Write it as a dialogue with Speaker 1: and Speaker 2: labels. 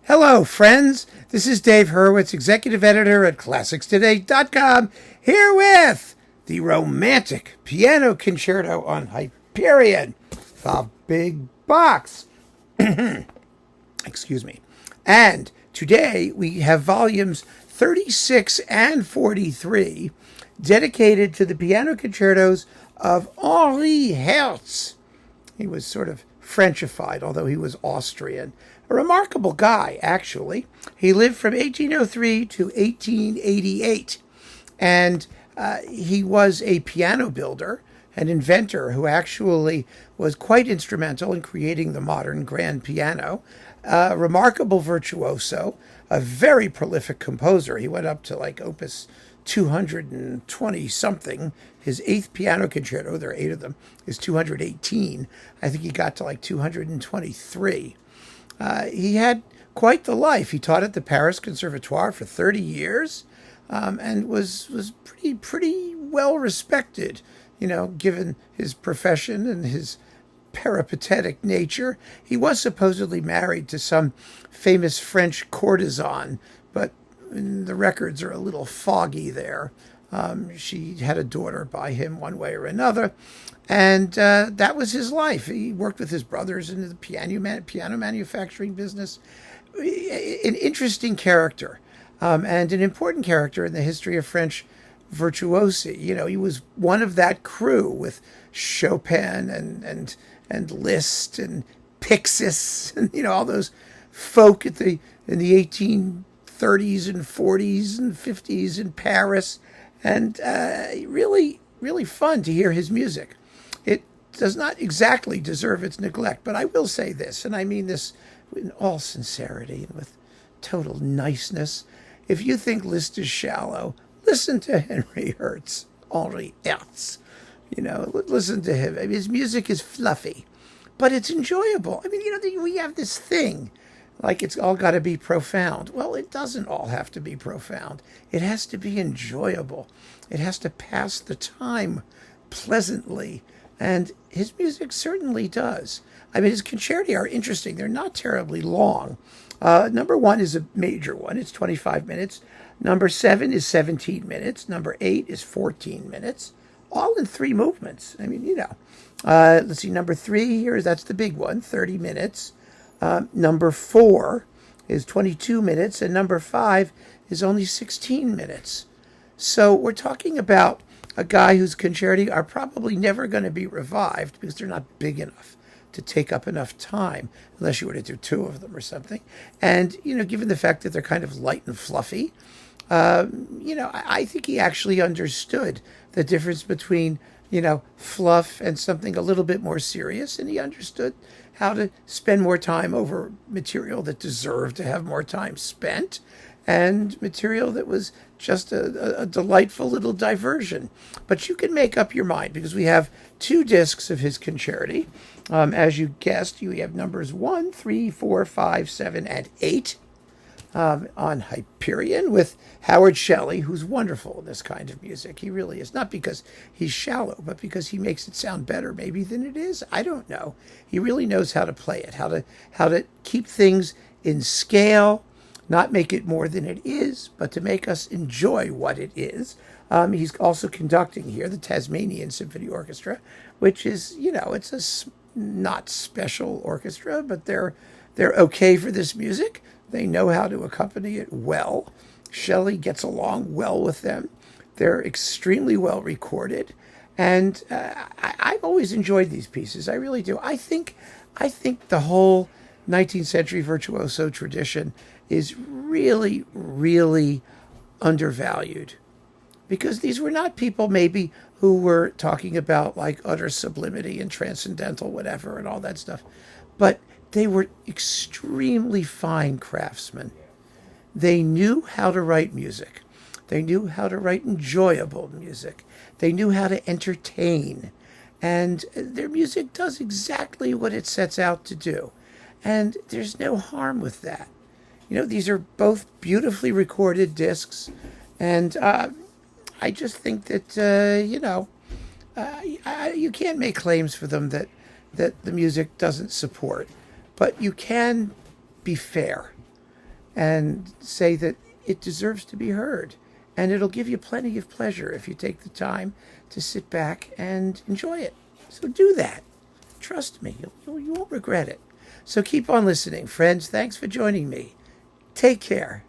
Speaker 1: Hello, friends. This is Dave Hurwitz, executive editor at ClassicsToday.com, here with the romantic piano concerto on Hyperion, the big box. Excuse me. And today we have volumes 36 and 43 dedicated to the piano concertos of Henri Herz. He was sort of Frenchified, although he was Austrian. A remarkable guy, actually. He lived from 1803 to 1888, and he was a piano builder, an inventor who actually was quite instrumental in creating the modern grand piano. A remarkable virtuoso, a very prolific composer. He went up to like opus 220 something. His eighth piano concerto, there are 8 of them, is 218. I think he got to like 223. He had quite the life. He taught at the Paris Conservatoire for 30 years, and was pretty well respected, given his profession and his peripatetic nature. He was supposedly married to some famous French courtesan, but the records are a little foggy there. She had a daughter by him one way or another, and that was his life. He worked with his brothers in the piano manufacturing business. An interesting character, and an important character in the history of French virtuosi. He was one of that crew with Chopin and Liszt and Pixis and all those folk in the 1830s and 40s and 50s in Paris. And really, really fun to hear his music. It does not exactly deserve its neglect, but I will say this, and I mean this in all sincerity and with total niceness. If you think Liszt is shallow, listen to Henri Herz. Listen to him. His music is fluffy, but it's enjoyable. We have this thing like it's all got to be profound. Well, it doesn't all have to be profound. It has to be enjoyable. It has to pass the time pleasantly. And his music certainly does. His concerti are interesting. They're not terribly long. Number 1 is a major one. It's 25 minutes. Number 7 is 17 minutes. Number 8 is 14 minutes. All in 3 movements. Let's see, number 3 here, that's the big one, 30 minutes. Number 4 is 22 minutes, and number 5 is only 16 minutes. So we're talking about a guy whose concerti are probably never going to be revived because they're not big enough to take up enough time, unless you were to do 2 of them or something. And, given the fact that they're kind of light and fluffy, I think he actually understood the difference between, fluff and something a little bit more serious, and he understood how to spend more time over material that deserved to have more time spent, and material that was just a delightful little diversion. But you can make up your mind, because we have 2 discs of his concerti. As you guessed, you have numbers 1, 3, 4, 5, 7, and 8 on Hyperion with Howard Shelly, who's wonderful in this kind of music. He really is. Not because he's shallow, but because he makes it sound better maybe than it is. I don't know. He really knows how to play it, how to keep things in scale, not make it more than it is, but to make us enjoy what it is. He's also conducting here the Tasmanian Symphony Orchestra, which is, it's a not special orchestra, but they're okay for this music. They know how to accompany it well. Shelly gets along well with them. They're extremely well recorded. And I've always enjoyed these pieces. I really do. I think the whole 19th century virtuoso tradition is really, really undervalued. Because these were not people maybe who were talking about like utter sublimity and transcendental whatever and all that stuff. But they were extremely fine craftsmen. They knew how to write music. They knew how to write enjoyable music. They knew how to entertain. And their music does exactly what it sets out to do. And there's no harm with that. These are both beautifully recorded discs. And I just think that, you can't make claims for them that the music doesn't support. But you can be fair. and say that it deserves to be heard. And it'll give you plenty of pleasure if you take the time to sit back and enjoy it. So do that. Trust me, you won't regret it. So keep on listening, friends. Thanks for joining me. Take care.